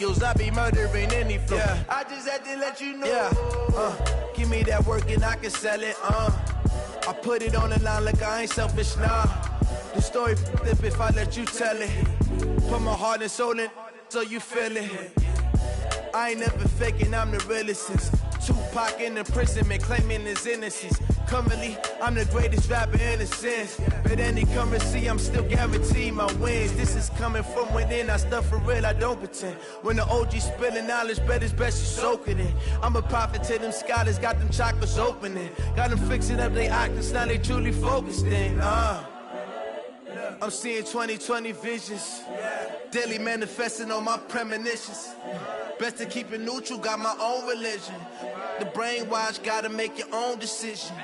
I be murdering any flow. Yeah. I just had to let you know. Yeah. Give me that work and I can sell it. I put it on the line like I ain't selfish, nah. The story flip if I let you tell it. Put my heart and soul in so you feel it. I ain't never faking, I'm the realest since Tupac in imprisonment, claiming his innocence. Currently, I'm the greatest rapper in a sense. But any currency, I'm still guaranteed my wins. This is coming from within, I stuff for real, I don't pretend. When the OG spilling knowledge, bet it's best you soak it in. I'm a prophet to them scholars, got them chakras opening. Got them fixing up their octaves, now they truly focused in. I'm seeing 2020 visions. Daily manifesting on my premonitions. Best to keep it neutral, got my own religion. The brainwash, gotta make your own decision.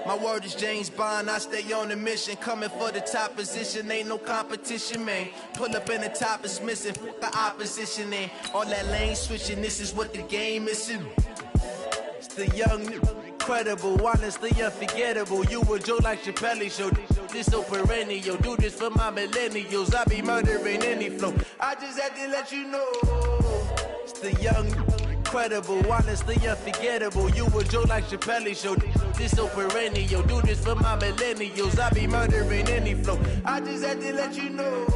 My word is James Bond, I stay on the mission. Coming for the top position, ain't no competition, man. Pull up in the top is missing, the opposition in. All that lane switching, this is what the game is in. It's the young, incredible, honestly unforgettable. You a joke like Chappelle show. This so perennial, do this for my millennials. I be murdering any flow. I just had to let you know. It's the young, incredible, honestly unforgettable. You a joke like Chappelle show. This so perennial, do this for my millennials. I be murdering any flow. I just had to let you know.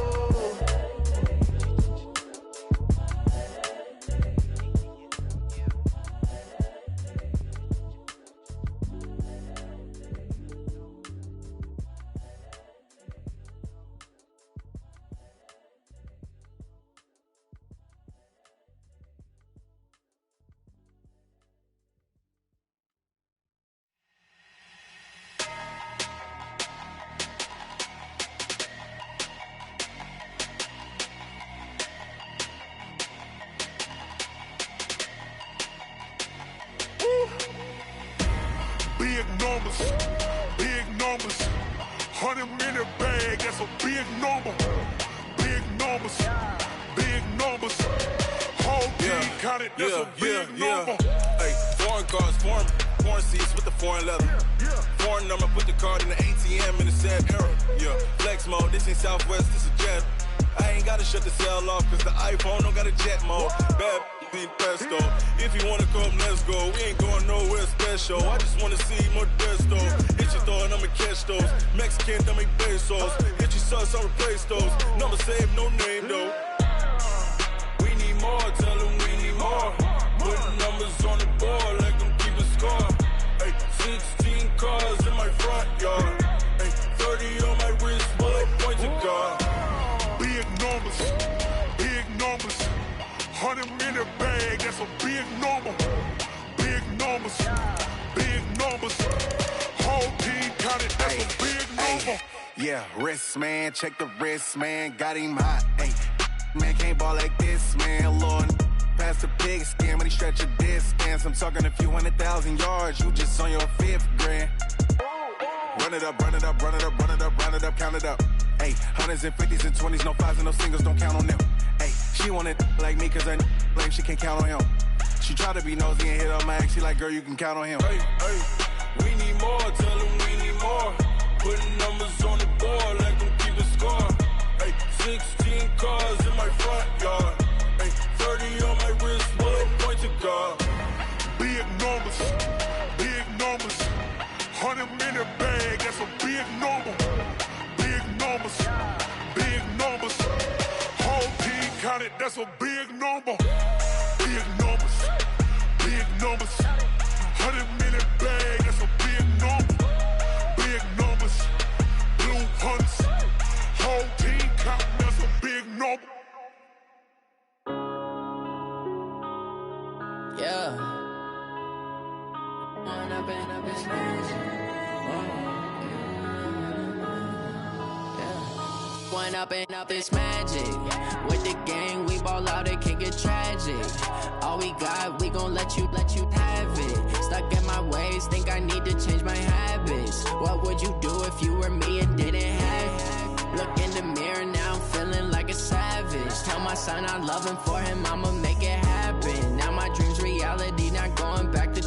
Big numbers, 100-minute bag, that's a big number. Big numbers, whole team counted, that's a big number. Hey, foreign cars, foreign seats with the foreign leather. Foreign number, put the card in the ATM in the sad era. Yeah, flex mode, this ain't Southwest, this a jet. I ain't gotta shut the cell off, cause the iPhone don't got a jet mode. Bad in pesto. If you wanna come, let's go. We ain't going nowhere special. I just wanna see more desto. Hit your thought, I'ma catch those. Mexican, dummy pesos. Hit your sus, I'll replace those. Number saved, no name though. We need more, tell them we need more. Putting numbers on the board like I'm keeping score. Hey, 16 cars in my front yard. Hey, 30 on my wrist, while I point to God. Big numbers, 100-minute bag, that's a big number. Big numbers, whole team counted, that's a big number. Yeah, wrist man, check the wrist man, got him hot. Ay, man can't ball like this, man. Lord, past the pig skin, but he stretch a distance. I'm talking a few 100,000 yards, you just on your 5th grand. Run it up, count it up. Ay, hundreds and 50s and 20s, no 5s and no singles, don't count on them. Ay, she want it like me, cause her blame, she can't count on him. She try to be nosy and hit on my ex, she like, girl, you can count on him. Hey, we need more, tell them we need more. Putting numbers on the board like I'm keeping score. Hey, 16 cars in my front yard. Hey, 30 on my wrist, while I point to God. Big numbers, 100-minute bag, that's a big number. Big numbers, whole team counted, that's a big number. Big numbers, 100-minute bag, that's a big number. Big numbers, blue hunts, whole team counting, that's a big number. Yeah. One up and up, it's magic. With the gang, we ball out, it can get tragic. All we got, we gon' let you have it. Stuck in my ways, think I need to change my habits. What would you do if you were me and didn't have it? Look in the mirror, now I'm feeling like a savage. Tell my son I love him, for him I'ma make it happen. Now my dream's reality, not going back to.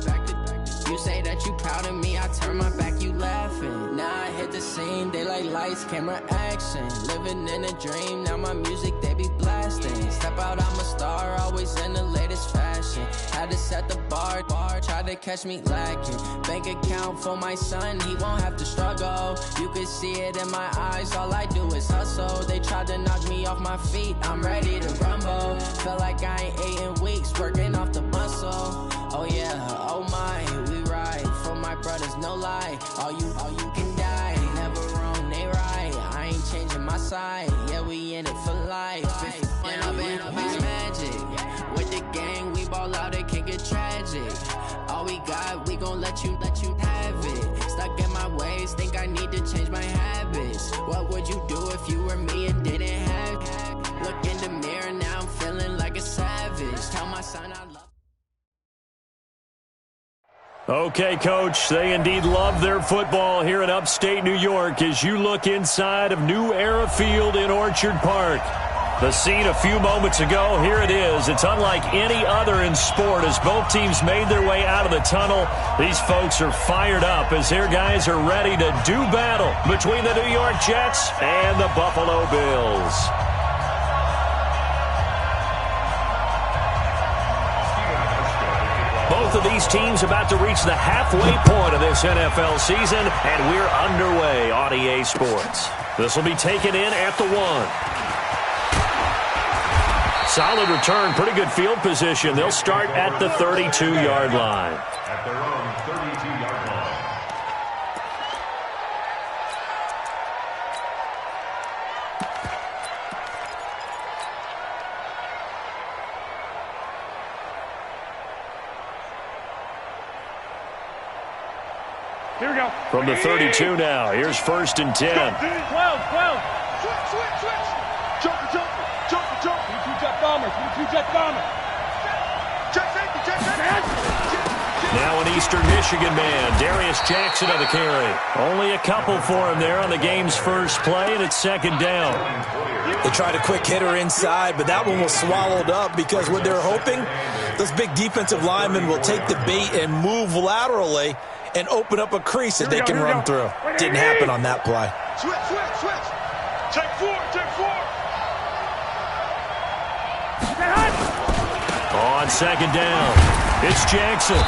You say that you proud of me, I turn my back, you laughing. Now I hit the scene, they like lights, camera, action. Living in a dream, now my music, they be blasting. Boston. Step out, I'm a star, always in the latest fashion. Had to set the bar, try to catch me lacking. Bank account for my son, he won't have to struggle. You can see it in my eyes, all I do is hustle. They tried to knock me off my feet, I'm ready to rumble. Feel like I ain't ate in weeks, working off the muscle. Oh yeah, oh my, we ride for my brothers, no lie. All you can die, never wrong, they right. I ain't changing my side, yeah, we in it for life. And I've been magic. With the gang, we ball out, it can get tragic. All we got, we gon' let you have it. Stuck in my ways, think I need to change my habits. What would you do if you were me and didn't have it? Look in the mirror, now I'm feeling like a savage. Tell my son I love. Okay, Coach, they indeed love their football here in upstate New York as you look inside of New Era Field in Orchard Park. The scene a few moments ago, here it is. It's unlike any other in sport as both teams made their way out of the tunnel. These folks are fired up as their guys are ready to do battle between the New York Jets and the Buffalo Bills. Both of these teams about to reach the halfway point of this NFL season, and we're underway on EA Sports. This will be taken in at the 1. Solid return, pretty good field position. They'll start at the 32-yard line. At their own 32-yard line. Here we go. From the 32 now, here's 1st and 10. 12. Switch. Jumper. Jet bombers. Now an Eastern Michigan man, Darius Jackson on the carry. Only a couple for him there on the game's first play, and it's 2nd down. They tried a quick hitter inside, but that one was swallowed up because what they're hoping, those big defensive linemen will take the bait and move laterally and open up a crease that they can run through. Didn't happen on that play. Switch. Check four. On 2nd down, it's Jackson.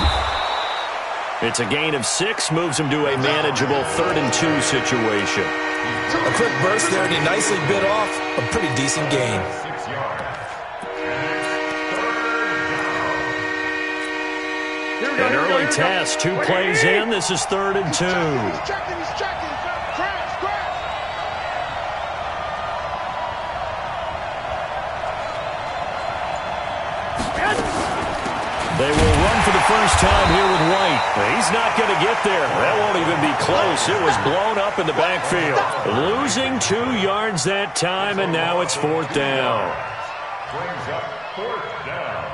It's a gain of 6, moves him to a manageable 3rd and 2 situation. A quick burst there, and he nicely bit off a pretty decent gain. 6 yards. An early test, 2 plays in. This is 3rd and 2. He's checking. Crash. They will run for the first time here with White. He's not going to get there. That won't even be close. It was blown up in the backfield. Losing 2 yards that time, and now it's 4th down. Brings up 4th down.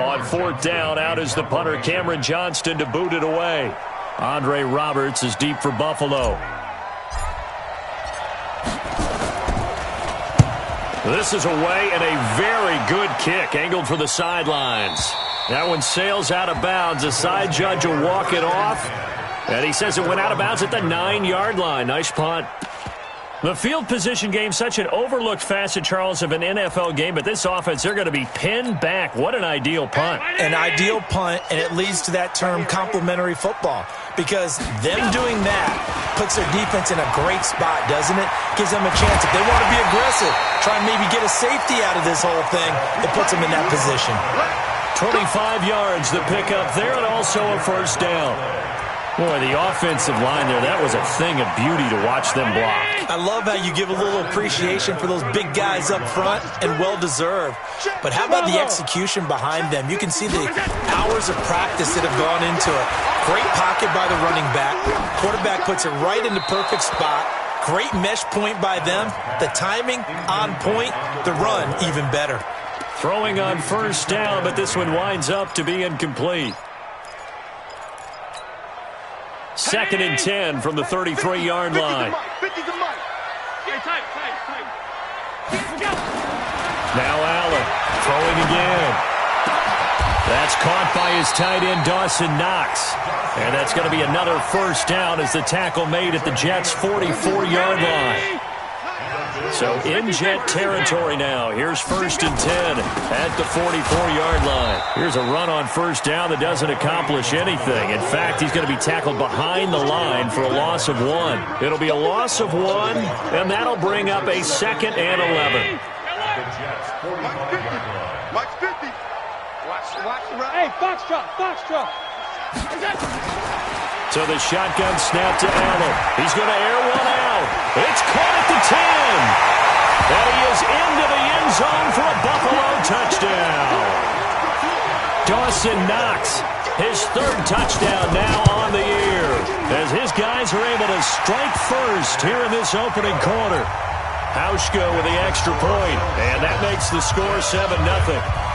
On 4th down, out is the punter, Cameron Johnston, to boot it away. Andre Roberts is deep for Buffalo. This is away and a very good kick, angled for the sidelines. That one sails out of bounds. The side judge will walk it off. And he says it went out of bounds at the 9-yard line. Nice punt. The field position game, such an overlooked facet, Charles, of an NFL game, but this offense, they're going to be pinned back. What an ideal punt. An ideal punt, and it leads to that term complementary football, because them doing that puts their defense in a great spot, doesn't it? Gives them a chance. If they want to be aggressive, try and maybe get a safety out of this whole thing, it puts them in that position. 25 yards, the pickup there, and also a 1st down. Boy, the offensive line there, that was a thing of beauty to watch them block. I love how you give a little appreciation for those big guys up front, and well-deserved. But how about the execution behind them? You can see the hours of practice that have gone into it. Great pocket by the running back. Quarterback puts it right in the perfect spot. Great mesh point by them. The timing on point. The run even better. Throwing on 1st down, but this one winds up to be incomplete. 2nd and 10 from the 33-yard line. Now Allen throwing again. That's caught by his tight end, Dawson Knox. And that's going to be another first down as the tackle made at the Jets' 44-yard line. So in Jet territory now. Here's 1st and 10 at the 44-yard line. Here's a run on first down that doesn't accomplish anything. In fact, he's going to be tackled behind the line for a loss of 1. It'll be a loss of 1, and that'll bring up a 2nd and 11. Mike's 50. Watch the right. Hey, Foxtrot. So the shotgun snap to Allen. He's going to air one out. It's caught at the 10. And he is into the end zone for a Buffalo touchdown. Dawson Knox, his 3rd touchdown now on the year, as his guys are able to strike first here in this opening quarter. Hauschka with the extra point, and that makes the score 7-0.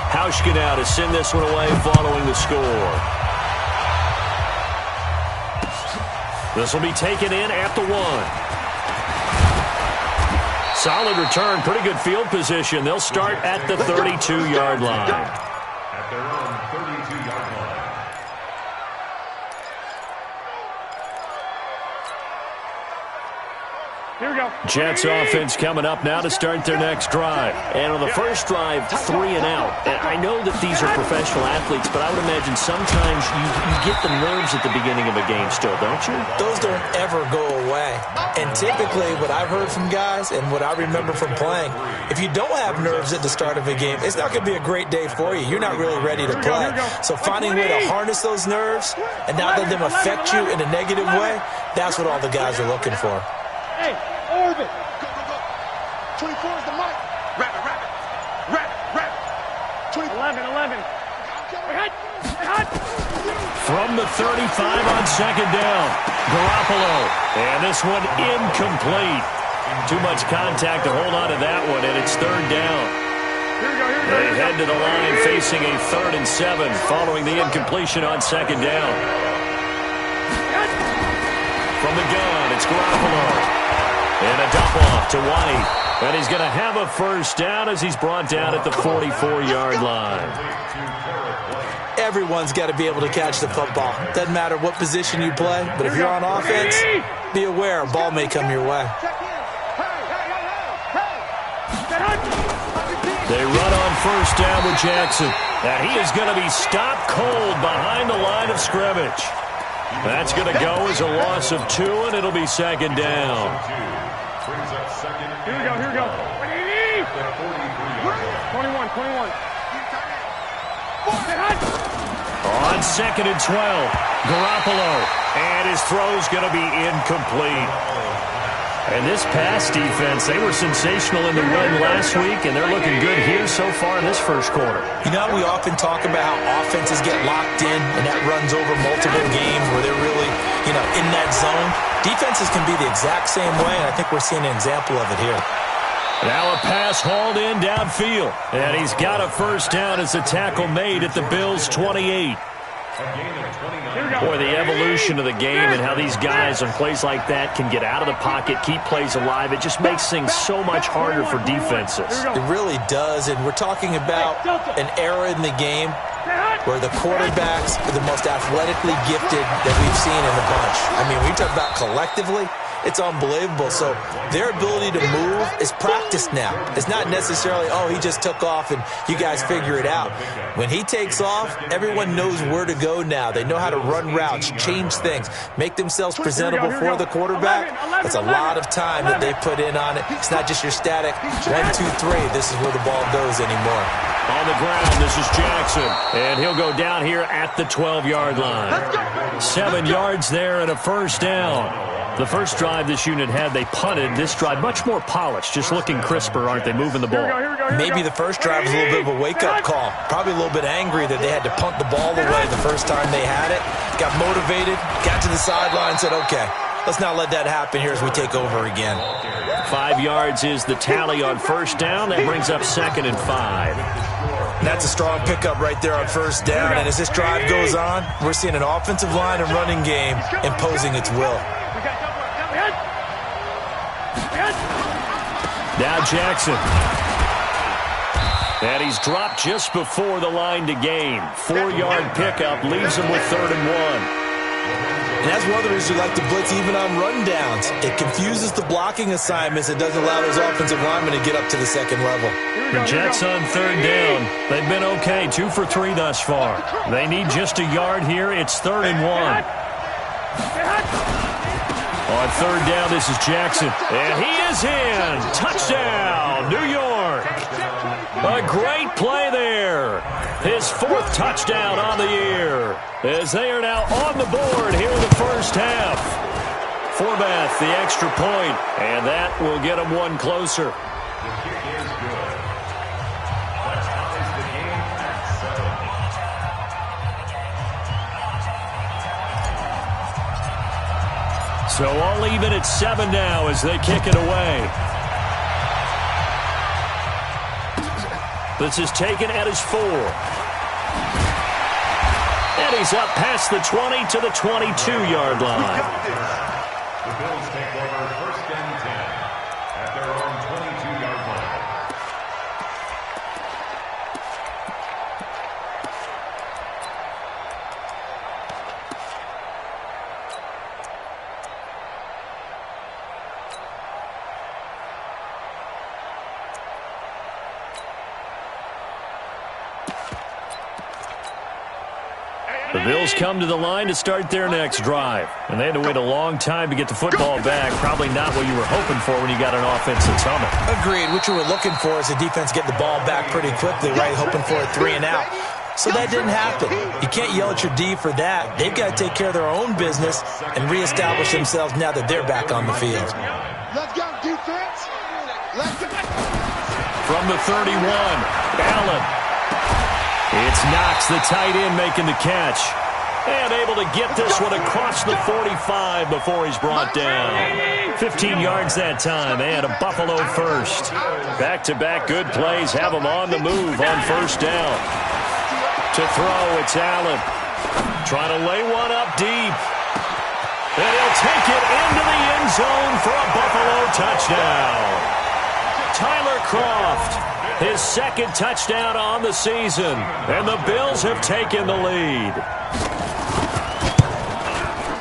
Hauschka now to send this one away following the score. This will be taken in at the 1. Solid return, pretty good field position. They'll start at the 32-yard line. At their own 32-yard line. Here we go. Jets offense coming up now to start their next drive. And on the first drive, 3 and out. And I know that these are professional athletes, but I would imagine sometimes you get the nerves at the beginning of a game still, don't you? Those don't ever go away. And typically what I've heard from guys and what I remember from playing, if you don't have nerves at the start of a game, it's not going to be a great day for you. You're not really ready to play. So finding a way to harness those nerves and not let them affect you in a negative way, that's what all the guys are looking for. Hey, Orbit. Go. 24 is the mic. Wrap it. 11. From the 35 on 2nd down, Garoppolo. And this one incomplete. Too much contact to hold on to that one, and it's 3rd down. They head to the line facing a 3rd and 7 following the incompletion on 2nd down. From the gun, it's Garoppolo. And a dump off to White. And he's going to have a first down as he's brought down at the 44-yard line. Everyone's got to be able to catch the football. Doesn't matter what position you play, but if you're on offense, be aware a ball may come your way. They run on first down with Jackson. And he is going to be stopped cold behind the line of scrimmage. That's going to go as a loss of 2, and it'll be 2nd down. Here we go. 21. On 2nd and 12, Garoppolo. And his throw's going to be incomplete. And this pass defense, they were sensational in the win last week, and they're looking good here so far in this first quarter. You know, we often talk about how offenses get locked in, and that runs over multiple games where they're really, in that zone. Defenses can be the exact same way, and I think we're seeing an example of it here. Now a pass hauled in downfield, and he's got a first down as the tackle made at the Bills' 28. Boy, the evolution of the game and how these guys on plays like that can get out of the pocket, keep plays alive, it just makes things so much harder for defenses. It really does, and we're talking about an era in the game where the quarterbacks are the most athletically gifted that we've seen in the bunch. I mean, when you talk about collectively, it's unbelievable. So their ability to move is practiced now. It's not necessarily, oh, he just took off and you guys figure it out. When he takes off, everyone knows where to go now. They know how to run routes, change things, make themselves presentable for the quarterback. That's a lot of time that they put in on it. It's not just your static 1, 2, 3. This is where the ball goes anymore. On the ground, this is Jackson, and he'll go down here at the 12-yard line. 7 yards there and a first down. The first drive this unit had, they punted. This drive, much more polished, just looking crisper, aren't they, moving the ball? Maybe the first drive was a little bit of a wake-up call. Probably a little bit angry that they had to punt the ball away the first time they had it. Got motivated, got to the sideline, said, okay, let's not let that happen here as we take over again. 5 yards is the tally on first down. That brings up 2nd and 5. And that's a strong pickup right there on first down. And as this drive goes on, we're seeing an offensive line and running game imposing its will. Now Jackson. And he's dropped just before the line to gain. 4-yard pickup leaves him with 3rd and 1. And that's one of the reasons we like to blitz even on rundowns. It confuses the blocking assignments. It doesn't allow those offensive linemen to get up to the second level. The Jets on 3rd down. They've been okay, 2 for 3 thus far. They need just a yard here. It's 3rd and 1. On 3rd down, this is Jackson. And he is in. Touchdown, New York. A great play there. His 4th touchdown on the year, as they are now on the board here in the first half. Forbath, the extra point, and that will get them one closer. The kick is good. That ties the game at 7. So all even at 7 now as they kick it away. This is taken at his 4. And he's up past the 20 to the 22-yard line. The Bills take over 1st and 10 at their own 22-yard line. The Bills come to the line to start their next drive. And they had to wait a long time to get the football back. Probably not what you were hoping for when you got an offense that's humming. Agreed. What you were looking for is the defense getting the ball back pretty quickly, right? Hoping for a 3 and out. So that didn't happen. You can't yell at your D for that. They've got to take care of their own business and reestablish themselves now that they're back on the field. Let's go, defense. Let's go. From the 31, Allen. It's Knox, the tight end, making the catch. And able to get this one across the 45 before he's brought down. 15 yards that time, and a Buffalo first. Back-to-back good plays have him on the move on 1st down. To throw, it's Allen. Trying to lay one up deep. And he'll take it into the end zone for a Buffalo touchdown. Tyler Kroft, his 2nd touchdown on the season. And the Bills have taken the lead.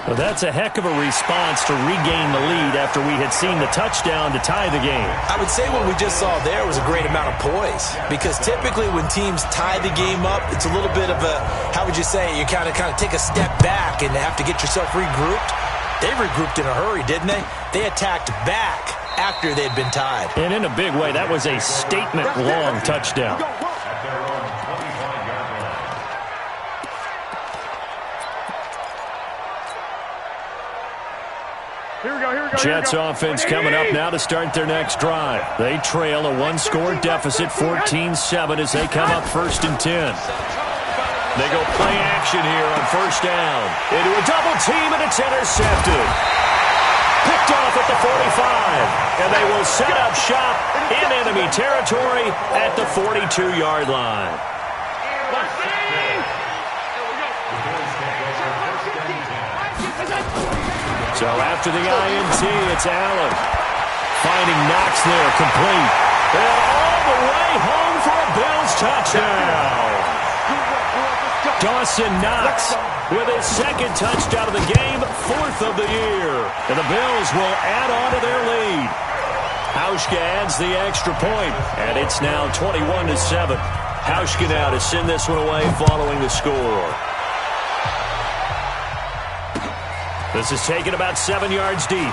Well, that's a heck of a response to regain the lead after we had seen the touchdown to tie the game. I would say what we just saw there was a great amount of poise, because typically when teams tie the game up, it's a little bit of a, how would you say, you kind of take a step back and have to get yourself regrouped. They regrouped in a hurry, didn't they? They attacked back after they'd been tied. And in a big way, that was a statement-long touchdown. At their own 25-yard line. Here we go, here we go. Jets offense coming up now to start their next drive. They trail a 1-score deficit, 14-7, as they come up 1st and 10. They go play action here on 1st down. Into a double team, and it's intercepted. Picked off at the 45. And they will set up shop in enemy territory at the 42-yard line. So after the INT, it's Allen. Finding Knox there, complete. And all the way home for a Bills touchdown. Dawson Knox with his 2nd touchdown of the game, 4th of the year. And the Bills will add on to their lead. Hauschka adds the extra point, and it's now 21-7. Hauschka now to send this one away following the score. This is taken about 7 yards deep.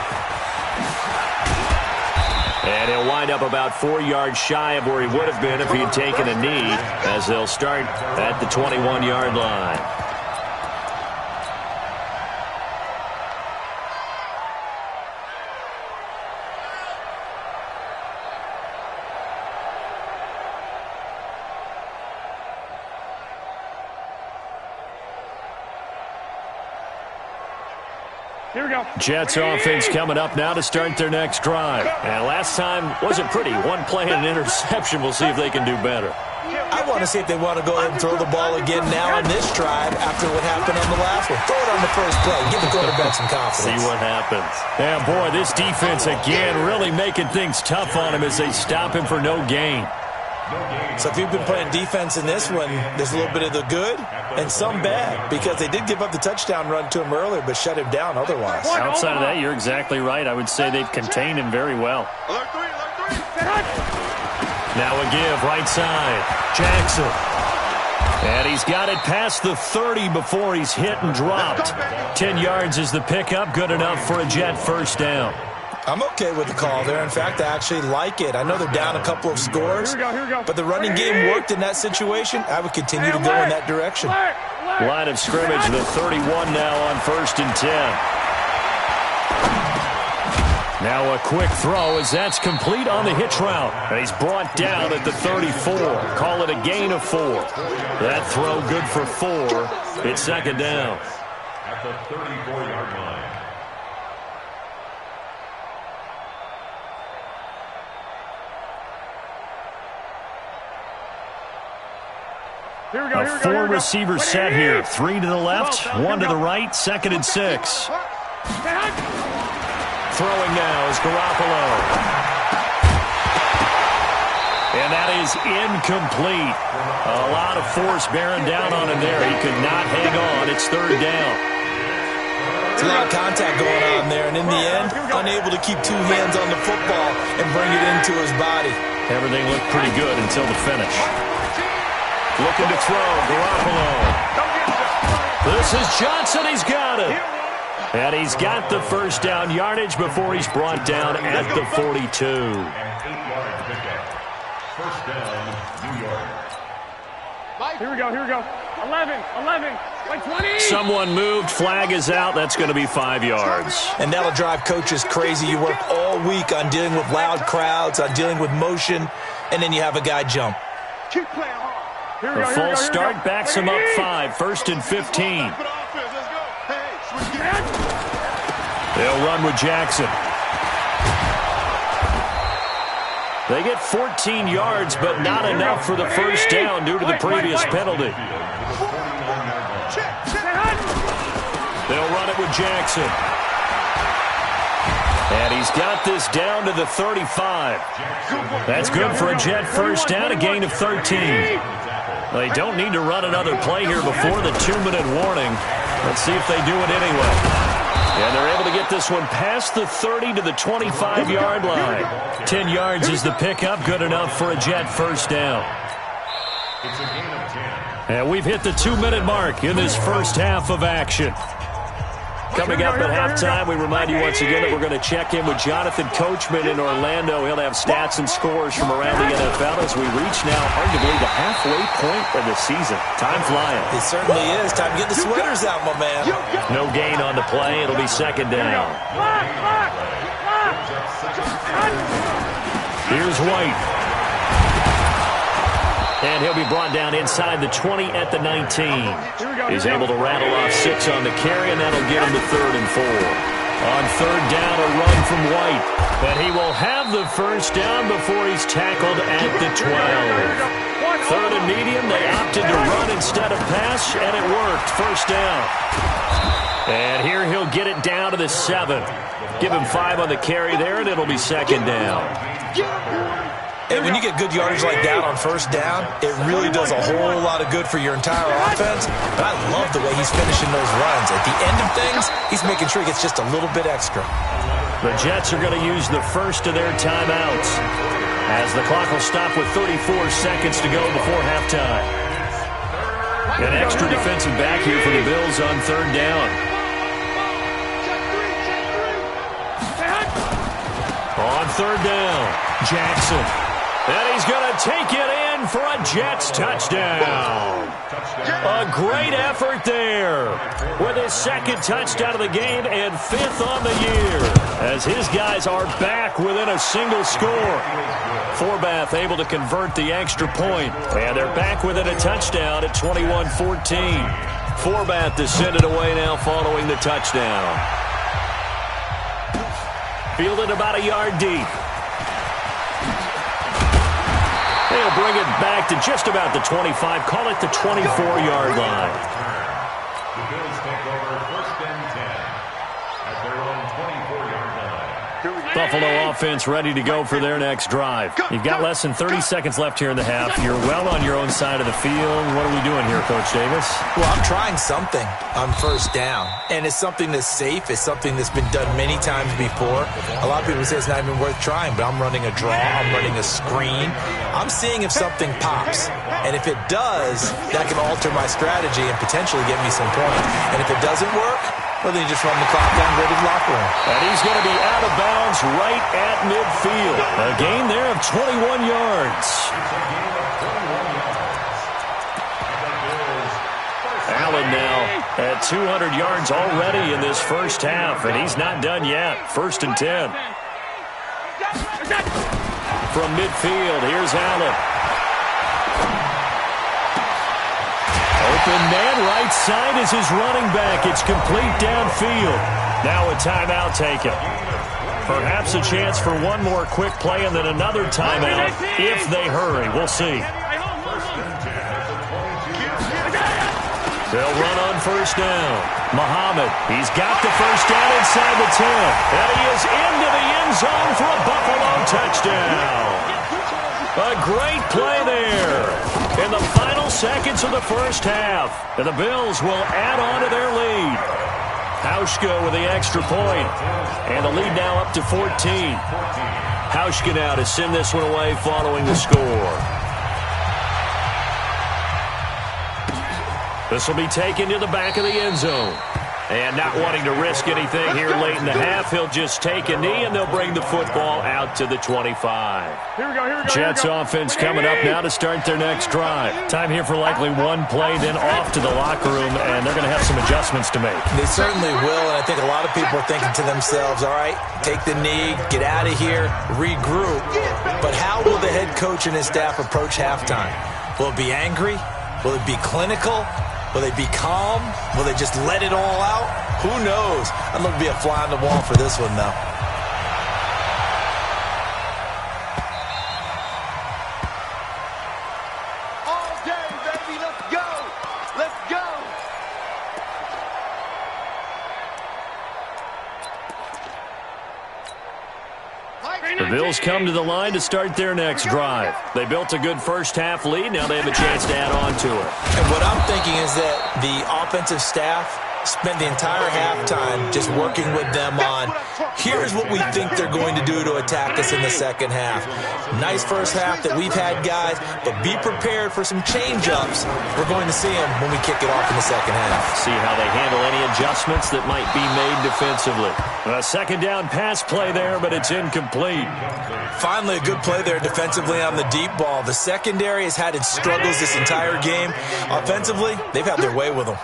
And he'll wind up about 4 yards shy of where he would have been if he had taken a knee, as they'll start at the 21-yard line. Here we go. Jets offense coming up now to start their next drive. And last time wasn't pretty. 1 play and an interception. We'll see if they can do better. I want to see if they want to go ahead and throw the ball again now on this drive after what happened on the last one. Throw it on the first play. Give the quarterback some confidence. See what happens. Yeah, boy, this defense again really making things tough on him as they stop him for no gain. So if you've been playing defense in this one, there's a little bit of the good and some bad, because they did give up the touchdown run to him earlier but shut him down otherwise. Outside of that, you're exactly right. I would say they've contained him very well. Now a give, right side. Jackson. And he's got it past the 30 before he's hit and dropped. 10 yards is the pickup. Good enough for a Jet first down. I'm okay with the call there. In fact, I actually like it. I know they're down a couple of scores, but the running game worked in that situation. I would continue to go in that direction. Line of scrimmage, the 31 now on 1st and 10. Now a quick throw as that's complete on the hitch route. And he's brought down at the 34. Call it a gain of 4. That throw good for 4. It's second down. At the 34-yard line. A 4-receiver set here. 3 to the left, 1 to the right, 2nd and 6. Throwing now is Garoppolo. And that is incomplete. A lot of force bearing down on him there. He could not hang on. It's 3rd down. It's a lot of contact going on there, and in the end, unable to keep 2 hands on the football and bring it into his body. Everything looked pretty good until the finish. Looking to throw, Garoppolo. This is Johnson, he's got it. And he's got the first down yardage before he's brought down at the 42. An 8-yard pickup. First down, New York. Here we go. 11, like 20. Someone moved, flag is out, that's going to be 5 yards. And that'll drive coaches crazy. You work all week on dealing with loud crowds, on dealing with motion, and then you have a guy jump. Keep playing hard. A false start backs him up 5, 1st and 15. They'll run with Jackson. They get 14 yards, but not enough for the first down due to the previous penalty. They'll run it with Jackson. And he's got this down to the 35. That's good for a Jet first down, a gain of 13. They don't need to run another play here before the 2-minute warning. Let's see if they do it anyway. And they're able to get this one past the 30 to the 25-yard line. 10 yards is the pickup, good enough for a Jet first down. It's a gain of 10. And we've hit the 2-minute mark in this first half of action. Coming up at halftime, we remind you once again that we're going to check in with Jonathan Coachman in Orlando. He'll have stats and scores from around the NFL as we reach now arguably the halfway point of the season. Time flying. It certainly is. Time to get the sweaters out, my man. No gain on the play. It'll be second down. Here's White. And he'll be brought down inside the 20 at the 19. He's able to rattle off 6 on the carry, and that'll get him to 3rd and 4. On 3rd down, a run from White. But he will have the first down before he's tackled at the 12. 3rd and medium, they opted to run instead of pass, and it worked. First down. And here he'll get it down to the 7. Give him 5 on the carry there, and it'll be second down. And when you get good yardage like that on first down, it really does a whole lot of good for your entire offense. But I love the way he's finishing those runs. At the end of things, he's making sure he gets just a little bit extra. The Jets are going to use the first of their timeouts as the clock will stop with 34 seconds to go before halftime. An extra defensive back here for the Bills on 3rd down. On 3rd down, Jackson. And he's going to take it in for a Jets touchdown. A great effort there with his 2nd touchdown of the game and 5th on the year as his guys are back within a single score. Forbath able to convert the extra point, and they're back within a touchdown at 21-14. Forbath to send it away now following the touchdown. Fielded about a yard deep. They'll bring it back to just about the 25. Call it the 24-yard line. The Bills take over 1st and 10 at their own 24-yard line. Here we go. Buffalo offense ready to go for their next drive. You've got less than 30 seconds left here in the half. You're well on your own side of the field. What are we doing here, Coach Davis? Well, I'm trying something on first down, and it's something that's safe. It's something that's been done many times before. A lot of people say it's not even worth trying, but I'm running a draw. I'm running a screen. I'm seeing if something pops, and if it does, that can alter my strategy and potentially get me some points. And if it doesn't work, well, then you just run the clock down, go to the locker room. And he's going to be out of bounds right at midfield. A gain there of 21 yards. Allen now at 200 yards already in this first half, and he's not done yet. 1st and 10. From midfield, here's Allen. Open man right side is his running back. It's complete downfield. Now a timeout taken. Perhaps a chance for one more quick play and then another timeout if they hurry. We'll see. They'll run on first down. Muhammad, he's got the first down inside the 10. And he is into the end zone for a Buffalo touchdown. A great play there in the final seconds of the first half. And the Bills will add on to their lead. Hauschka with the extra point. And the lead now up to 14. Hauschka now to send this one away following the score. This will be taken to the back of the end zone. And not wanting to risk anything here late in the half, he'll just take a knee, and they'll bring the football out to the 25. Here we go. Jets offense coming up now to start their next drive. Time here for likely one play, then off to the locker room, and they're going to have some adjustments to make. They certainly will, and I think a lot of people are thinking to themselves, all right, take the knee, get out of here, regroup. But how will the head coach and his staff approach halftime? Will it be angry? Will it be clinical? Will they be calm? Will they just let it all out? Who knows? I'd love to be a fly on the wall for this one, though. All day, baby. Let's go. Let's go. The Bills come to the line to start their next drive. They built a good first half lead. Now they have a chance to add on to it. And what I'm thinking is that the offensive staff spent the entire halftime just working with them on, here's what we think they're going to do to attack us in the second half. Nice first half that we've had, guys, but be prepared for some change-ups. We're going to see them when we kick it off in the second half. See how they handle any adjustments that might be made defensively. A second down pass play there, but it's incomplete. Finally, a good play there defensively on the deep ball. The secondary has had its struggles this entire game. Offensively, they've had their way with them.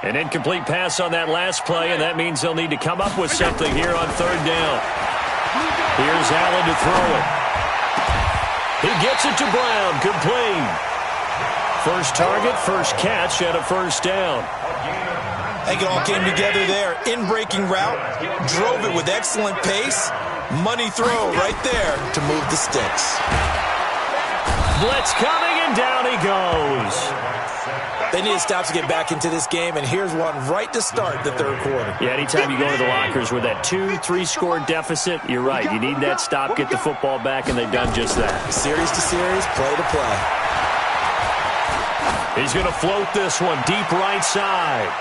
An incomplete pass on that last play, and that means they'll need to come up with something here on third down. Here's Allen to throw it. He gets it to Brown, complete. First target, first catch, and a first down. I think it all came together there. In-breaking route, drove it with excellent pace. Money throw right there to move the sticks. Blitz coming, and down he goes. They need to stop to get back into this game, and here's one right to start the third quarter. Yeah, anytime you go to the lockers with that 2-3 score deficit, you're right. You need that stop, get the football back, and they've done just that. Series to series, play to play. He's going to float this one deep right side.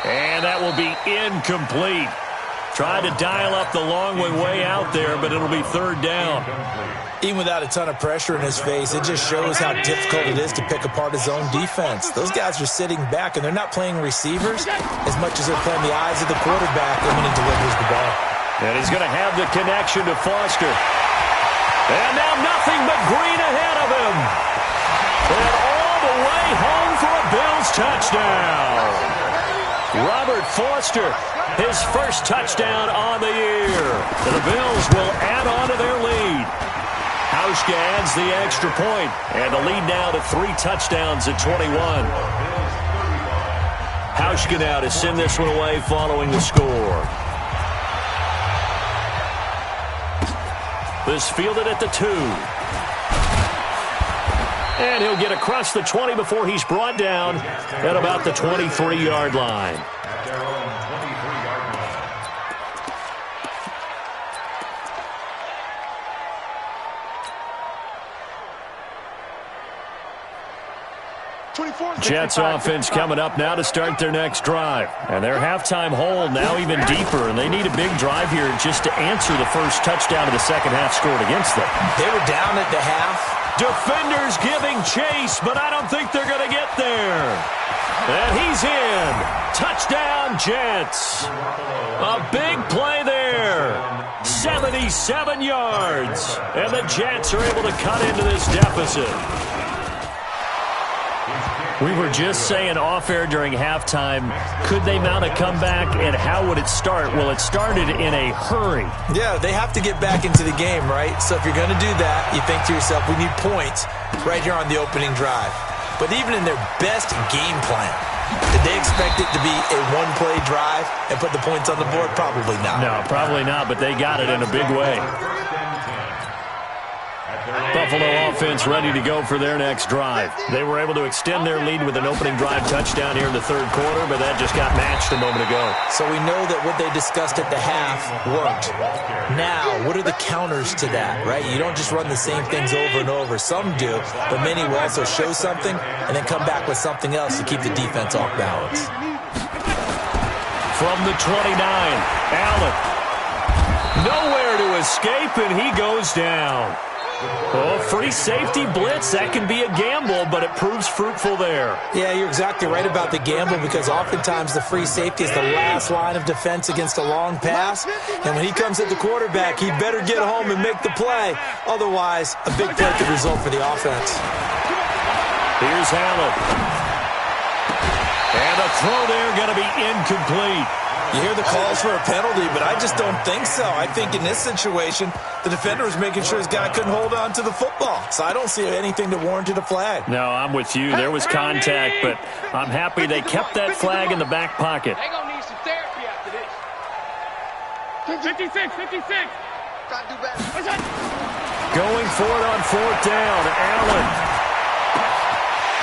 And that will be incomplete. Tried to dial up the long way out there, but it'll be third down. Even without a ton of pressure in his face, it just shows how difficult it is to pick apart his own defense. Those guys are sitting back, and they're not playing receivers as much as they're playing the eyes of the quarterback when he delivers the ball. And he's going to have the connection to Foster. And now nothing but green ahead of him. And all the way home for a Bills touchdown. Robert Foster, his first touchdown on the year. And the Bills will add on to their lead. Hauschka adds the extra point, and the lead now to 3 touchdowns at 21. Hauschka now to send this one away following the score. This fielded at the 2. And he'll get across the 20 before he's brought down at about the 23-yard line. Jets offense coming up now to start their next drive. And their halftime hole now even deeper, and they need a big drive here just to answer the first touchdown of the second half scored against them. They were down at the half. Defenders giving chase, but I don't think they're going to get there. And he's in. Touchdown, Jets. A big play there. 77 yards. And the Jets are able to cut into this deficit. We were just saying off-air during halftime, could they mount a comeback, and how would it start? Well, it started in a hurry. Yeah, they have to get back into the game, right? So if you're going to do that, you think to yourself, we need points right here on the opening drive. But even in their best game plan, did they expect it to be a one-play drive and put the points on the board? Probably not. No, probably not, but they got it in a big way. Buffalo offense ready to go for their next drive. They were able to extend their lead with an opening drive touchdown here in the third quarter, but that just got matched a moment ago. So we know that what they discussed at the half worked. Now, what are the counters to that, right? You don't just run the same things over and over. Some do, but many will also show something and then come back with something else to keep the defense off balance. From the 29, Allen. Nowhere to escape, and he goes down. Oh, free safety blitz, that can be a gamble, but it proves fruitful there. Yeah, you're exactly right about the gamble, because oftentimes the free safety is the last line of defense against a long pass. And when he comes at the quarterback, he better get home and make the play. Otherwise, a big play could result for the offense. Here's Allen. And the throw there going to be incomplete. You hear the calls for a penalty, but I just don't think so. I think in this situation, the defender was making sure his guy couldn't hold on to the football. So I don't see anything that warranted a flag. No, I'm with you. There was contact, but I'm happy they kept that flag in the back pocket. They're going to need some therapy after this. 56. Try to do better. Going for it on fourth down. Allen.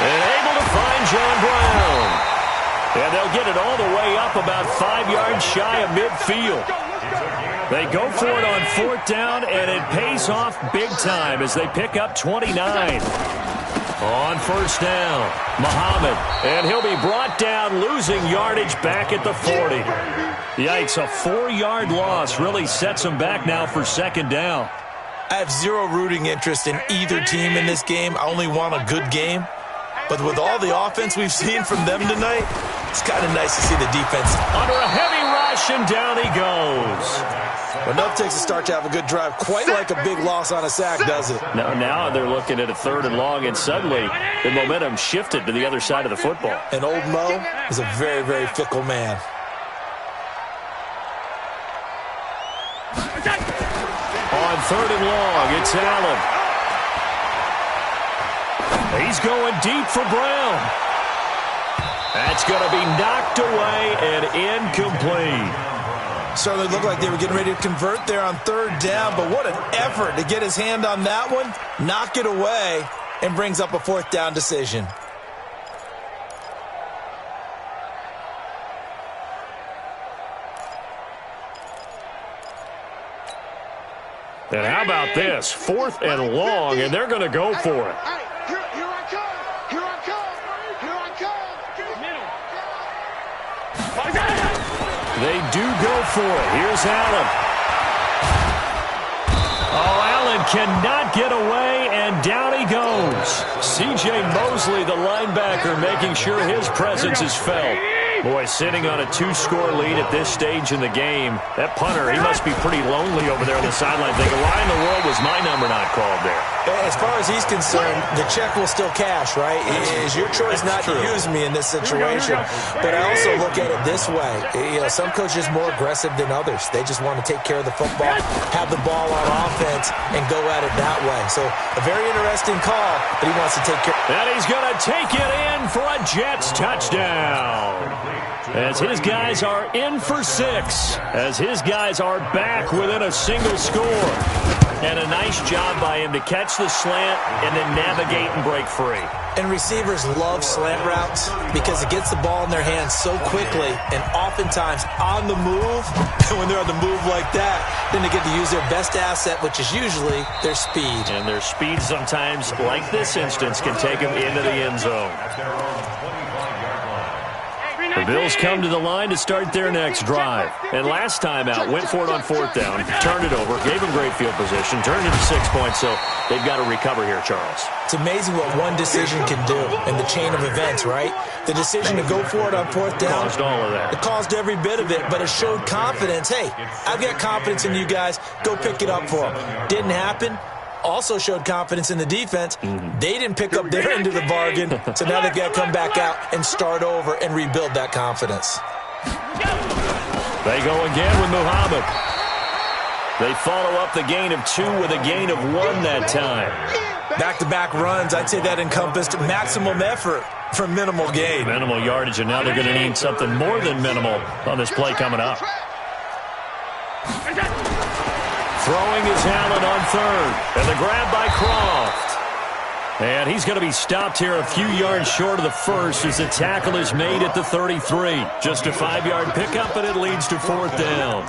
And able to find John Brown. And they'll get it all the way up about 5 yards shy of midfield. They go for it on fourth down, and it pays off big time as they pick up 29. On first down, Muhammad. And he'll be brought down, losing yardage back at the 40. Yikes, a 4-yard loss really sets them back now for second down. I have zero rooting interest in either team in this game. I only want a good game. But with all the offense we've seen from them tonight, it's kind of nice to see the defense. Under a heavy rush, and down he goes. Well, enough takes a start to have a good drive. Quite like a big loss on a sack, does it? Now they're looking at a third and long, and suddenly the momentum shifted to the other side of the football. And old Mo is a very, very fickle man. On third and long, it's Allen. He's going deep for Brown. That's going to be knocked away and incomplete. Certainly looked like they were getting ready to convert there on third down, but what an effort to get his hand on that one, knock it away, and brings up a fourth down decision. And how about this? Fourth and long, and they're going to go for it. Here I come. They do go for it. Here's Allen. Oh, Allen cannot get away, and down he goes. C.J. Mosley, the linebacker, making sure his presence is felt. Boy, sitting on a 2-score lead at this stage in the game, that punter, he must be pretty lonely over there on the sideline thinking, why in the world was my number not called there? As far as he's concerned, the check will still cash, right? It is your choice not to use me in this situation. But I also look at it this way. You know, some coaches are more aggressive than others. They just want to take care of the football, have the ball on offense, and go at it that way. So a very interesting call, but he wants to take care. And he's going to take it in for a Jets touchdown. As his guys are in for 6. As his guys are back within a single score. And a nice job by him to catch the slant and then navigate and break free. And receivers love slant routes because it gets the ball in their hands so quickly and oftentimes on the move. And when they're on the move like that, then they get to use their best asset, which is usually their speed. And their speed sometimes, like this instance, can take them into the end zone. The Bills come to the line to start their next drive. And last time out, went for it on 4th down, turned it over, gave them great field position, turned it to 6 points, so they've got to recover here, Charles. It's amazing what one decision can do in the chain of events, right? The decision to go for it on 4th down. Caused all of that. It caused every bit of it, but it showed confidence. Hey, I've got confidence in you guys. Go pick it up for them. Didn't happen. Also showed confidence in the defense. They didn't pick up their end of the bargain, so now they've got to come back out and start over and rebuild that confidence. They go again with Muhammad. They follow up the gain of 2 with a gain of 1 that time. Back-to-back runs, I'd say that encompassed maximum effort for minimal gain. Minimal yardage, and now they're going to need something more than minimal on this play coming up. Throwing is Allen on 3rd. And the grab by Croft. And he's going to be stopped here a few yards short of the first as the tackle is made at the 33. Just a 5-yard pickup, and it leads to 4th down.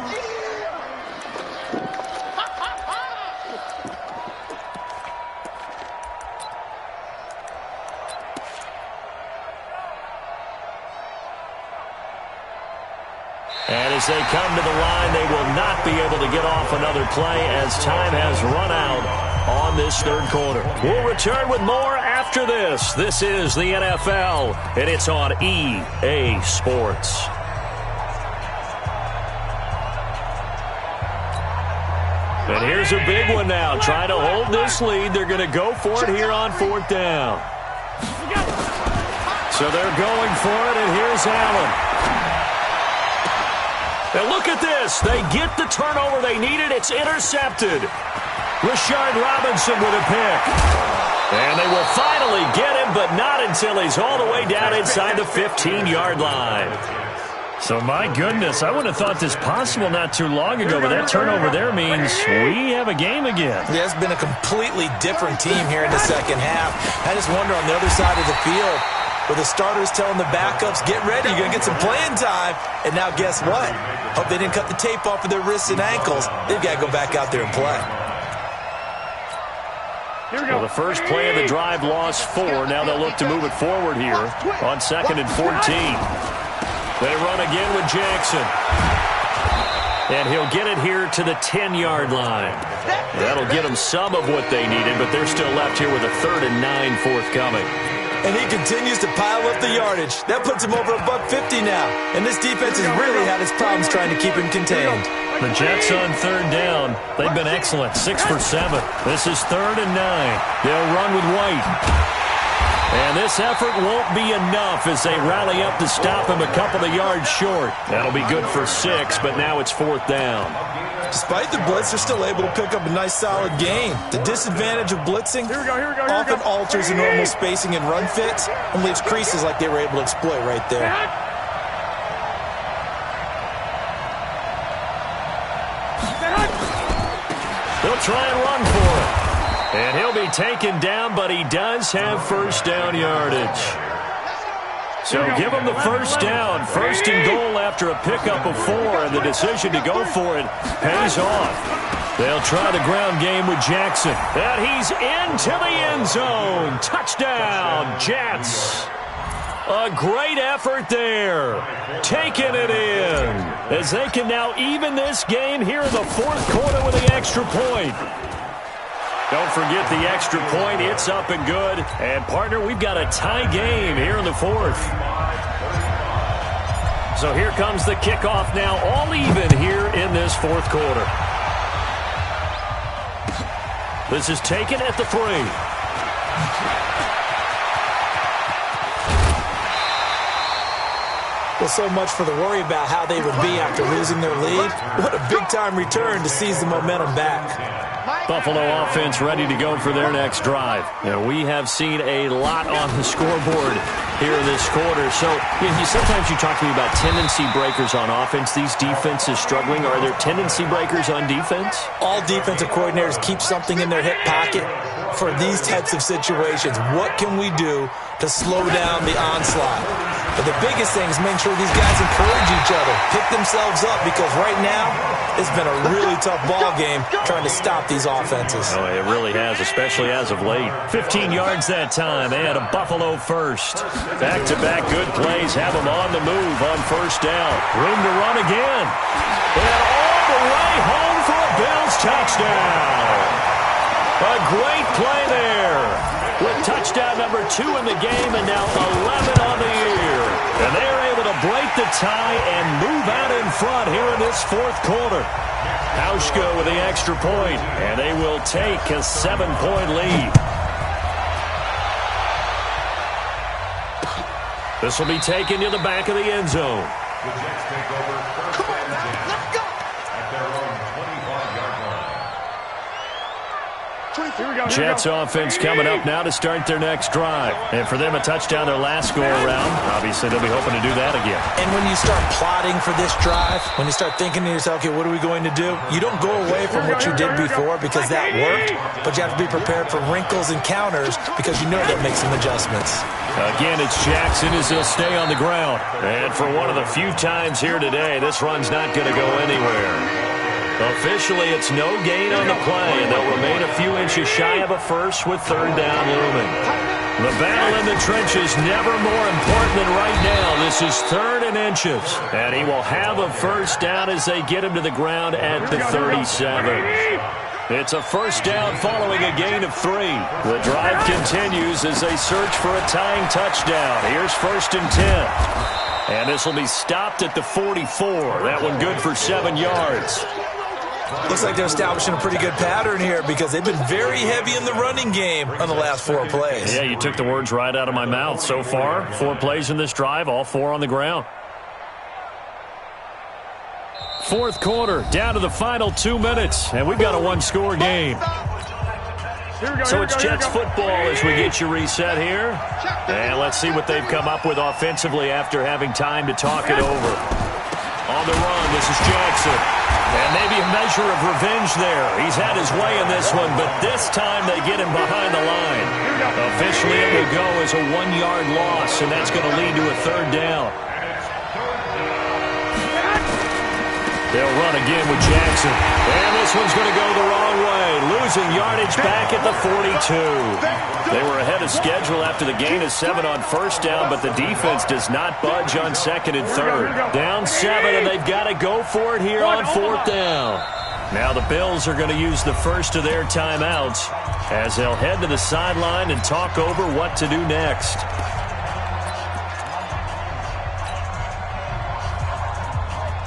And as they come to the line, they will not be able to get off another play as time has run out on this 3rd quarter. We'll return with more after this. This is the NFL, and it's on EA Sports. And here's a big one now. Trying to hold this lead. They're going to go for it here on 4th down. So they're going for it, and here's Allen. And look at this. They get the turnover they needed. It's intercepted. Rashard Robinson with a pick. And they will finally get him, but not until he's all the way down inside the 15-yard line. So, my goodness, I would have thought this possible not too long ago, but that turnover there means we have a game again. Yeah, it's been a completely different team here in the second half. I just wonder on the other side of the field, where the starters telling the backups, get ready, you're going to get some playing time. And now guess what? Hope they didn't cut the tape off of their wrists and ankles. They've got to go back out there and play. Well, the first play of the drive lost 4. Now they'll look to move it forward here on 2nd and 14. They run again with Jackson. And he'll get it here to the 10-yard line. That'll get them some of what they needed, but they're still left here with a 3rd and 9 forthcoming. And he continues to pile up the yardage. That puts him over $150 now. And this defense has really had its problems trying to keep him contained. The Jets on 3rd down. They've been excellent. 6 for 7. This is 3rd and 9. They'll run with White. And this effort won't be enough as they rally up to stop him a couple of yards short. That'll be good for 6, but now it's 4th down. Despite the blitz, they're still able to pick up a nice solid gain. The disadvantage of blitzing often alters the normal spacing and run fits and leaves creases like they were able to exploit right there. They'll try and run for it. And he'll be taken down, but he does have 1st down yardage. So give him the 1st down. 1st and goal after a pickup of 4, and the decision to go for it pays off. They'll try the ground game with Jackson. And he's into the end zone. Touchdown, Jets. A great effort there. Taking it in. As they can now even this game here in the 4th quarter with the extra point. Don't forget the extra point. It's up and good. And, partner, we've got a tie game here in the 4th. So here comes the kickoff now, all even here in this 4th quarter. This is taken at the 3. Well, so much for the worry about how they would be after losing their lead. What a big-time return to seize the momentum back. Buffalo offense ready to go for their next drive. And we have seen a lot on the scoreboard here in this quarter. So sometimes you talk to me about tendency breakers on offense. These defenses struggling. Are there tendency breakers on defense? All defensive coordinators keep something in their hip pocket for these types of situations. What can we do to slow down the onslaught? But the biggest thing is make sure these guys encourage each other, pick themselves up, because right now it's been a really tough ball game trying to stop these offenses. Oh, it really has, especially as of late. 15 yards that time. They had a Buffalo first. Back-to-back good plays have them on the move on first down. Room to run again. And all the way home for a Bills touchdown. A great play there. With touchdown number 2 in the game and now 11 on the year. And they are able to break the tie and move out in front here in this fourth quarter. Hauschka with the extra point, and they will take a 7-point lead. This will be taken to the back of the end zone. The Jets take over first and 10 at their own 25-yard line. Jets offense coming up now to start their next drive. And for them, a touchdown their last go-around. Obviously, they'll be hoping to do that again. And when you start plotting for this drive, when you start thinking to yourself, okay, what are we going to do? You don't go away from what you did before because that worked, but you have to be prepared for wrinkles and counters because you know they'll make some adjustments. Again, it's Jackson as he'll stay on the ground. And for one of the few times here today, this run's not going to go anywhere. Officially, it's no gain on the play, and they'll remain a few inches shy of a first with third down looming. The battle in the trenches never more important than right now. This is 3rd and inches, and he will have a first down as they get him to the ground at the 37. It's a first down following a gain of 3. The drive continues as they search for a tying touchdown. Here's 1st and 10. And this will be stopped at the 44. That one good for 7 yards. Looks like they're establishing a pretty good pattern here because they've been very heavy in the running game on the last 4 plays. Yeah, you took the words right out of my mouth. So far, 4 plays in this drive, all 4 on the ground. Fourth quarter, down to the final 2 minutes, and we've got a 1-score game. So it's Jets football as we get you reset here. And let's see what they've come up with offensively after having time to talk it over. On the run, this is Jackson. And maybe a measure of revenge there. He's had his way in this one, but this time they get him behind the line. Officially, it will go as a 1-yard loss, and that's going to lead to a 3rd down. They'll run again with Jackson. And this one's going to go the wrong way. Losing yardage back at the 42. They were ahead of schedule after the gain of 7 on first down, but the defense does not budge on 2nd and 3rd. Down 7, and they've got to go for it here on 4th down. Now the Bills are going to use the first of their timeouts as they'll head to the sideline and talk over what to do next.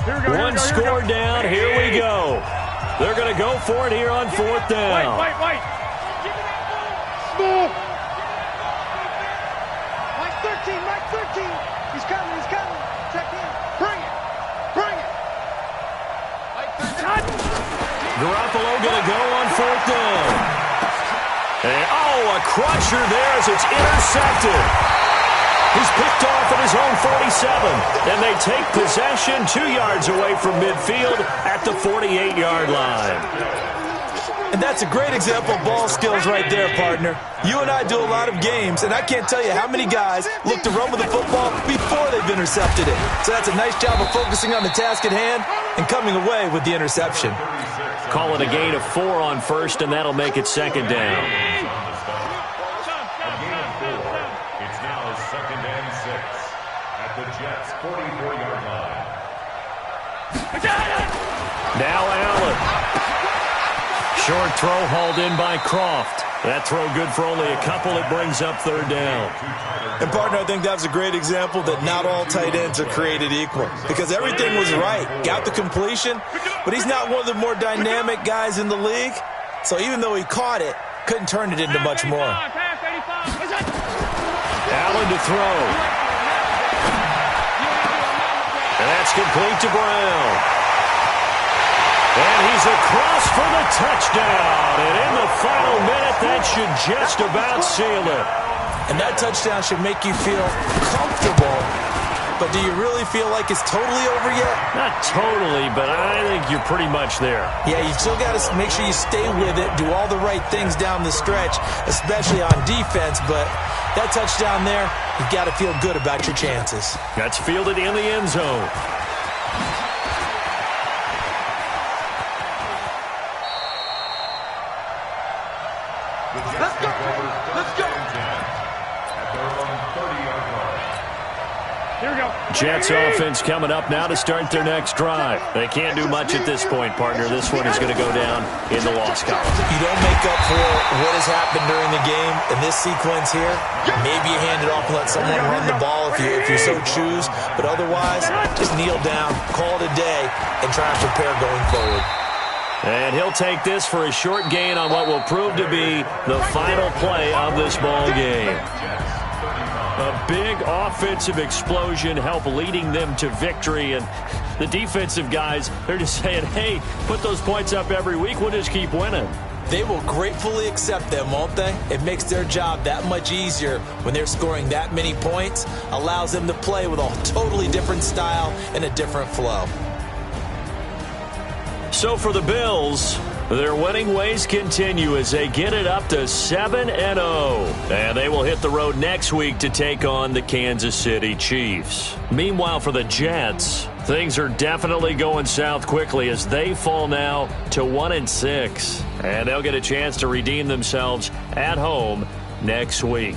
One score down, here we go. They're going to go for it here on 4th down. Wait. Move. Mike 13. He's coming. Check in. Bring it. Mike 13. Garoppolo going to go on 4th down. And, a crusher there as it's intercepted. He's picked off at his own 47, and they take possession 2 yards away from midfield at the 48-yard line. And that's a great example of ball skills right there, partner. You and I do a lot of games, and I can't tell you how many guys look to run with the football before they've intercepted it. So that's a nice job of focusing on the task at hand and coming away with the interception. Call it a gain of 4 on first, and that'll make it 2nd down. Jets 44-yard line. Now Allen. Short throw hauled in by Croft. That throw good for only a couple. It brings up 3rd down. And, partner, I think that was a great example that not all tight ends are created equal because everything was right. Got the completion, but he's not one of the more dynamic guys in the league. So even though he caught it, couldn't turn it into much more. Allen to throw. And that's complete to Brown. And he's across for the touchdown. And in the final minute, that should just about seal it. And that touchdown should make you feel comfortable. But do you really feel like it's totally over yet? Not totally, but I think you're pretty much there. Yeah, you still got to make sure you stay with it, do all the right things down the stretch, especially on defense. But that touchdown there, you've got to feel good about your chances. That's fielded in the end zone. Let's go! Let's go! At their own 30-yard line. Here we go. Jets offense coming up now to start their next drive. They can't do much at this point, partner. This one is going to go down in the loss column. You don't make up for what has happened during the game in this sequence here. Maybe you hand it off and let someone run the ball if you so choose. But otherwise, just kneel down, call it a day, and try and prepare going forward. And he'll take this for a short gain on what will prove to be the final play of this ball game. A big offensive explosion helped leading them to victory. And the defensive guys, they're just saying, hey, put those points up every week. We'll just keep winning. They will gratefully accept them, won't they? It makes their job that much easier when they're scoring that many points. Allows them to play with a totally different style and a different flow. So for the Bills, their winning ways continue as they get it up to 7-0. And they will hit the road next week to take on the Kansas City Chiefs. Meanwhile, for the Jets, things are definitely going south quickly as they fall now to 1-6. And they'll get a chance to redeem themselves at home next week.